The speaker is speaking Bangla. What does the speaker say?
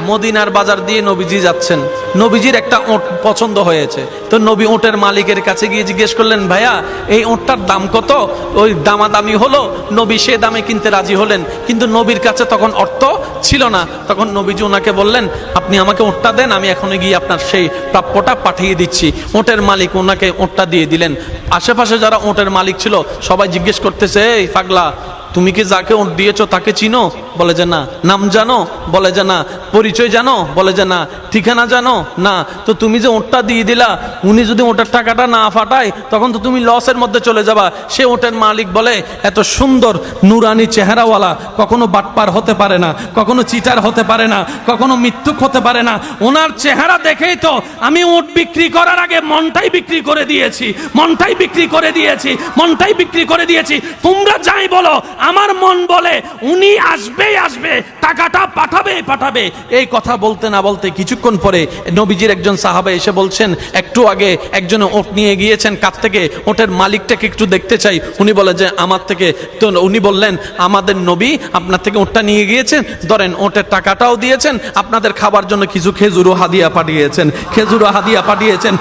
মদিনার বাজার দিয়ে নবীজি যাচ্ছেন, নবীজির একটা ওট পছন্দ হয়েছে। তো নবী ওটের মালিকের কাছে গিয়ে জিজ্ঞেস করলেন, ভাইয়া এই ওটটার দাম কত? ওই দামাদামি হলো, নবী সে দামে কিনতে রাজি হলেন, কিন্তু নবীর কাছে তখন অর্থ ছিল না। তখন নবীজি ওনাকে বললেন, আপনি আমাকে ওটটা দেন, আমি এখনই গিয়ে আপনার সেই প্রাপ্যটা পাঠিয়ে দিচ্ছি। ওটের মালিক ওনাকে ওটটা দিয়ে দিলেন। আশেপাশে যারা ওটের মালিক ছিল সবাই জিজ্ঞেস করতেছে, এই পাগলা, তুমি কি যাকে ওট দিয়েছো তাকে চিনো? বলে যে না। নাম জানো? বলে যে না। পরিচয় জানো? বলে যে না। ঠিকানা জানো? না। তো তুমি যে ওটটা দিয়ে দিলা, উনি যদি ওটার টাকাটা না ফাটায় তখন তো তুমি লসের মধ্যে চলে যাবা। সে ওটের মালিক বলে, এত সুন্দর নুরানি চেহারাওয়ালা কখনো বাটপার হতে পারে না, কখনো চিটার হতে পারে না, কখনো মৃত্যুক হতে পারে না। ওনার চেহারা দেখেই তো আমি ওট বিক্রি করার আগে মনটাই বিক্রি করে দিয়েছি, মনটাই বিক্রি করে দিয়েছি, মনটাই বিক্রি করে দিয়েছি। তোমরা যাই বলো, আমার মন বলে উনি আসবেই আসবে, টাকাটা পাঠাবেই পাঠাবে। এই কথা বলতে না বলতে কিছুক্ষণ পরে নবীজির একজন সাহাবা এসে বলছেন, একটু আগে একজনে ওট নিয়ে গিয়েছেন, কাছ থেকে ওটের মালিকটাকে একটু দেখতে চাই। উনি বলে যে আমার থেকে। তো উনি বললেন, আমাদের নবী আপনার থেকে ওটটা নিয়ে গিয়েছেন, ধরেন ওটের টাকাটাও দিয়েছেন, আপনাদের খাবার জন্য কিছু খেজুরও হাদিয়া পাঠিয়েছেন, খেজুরও হাদিয়া পাঠিয়েছেন।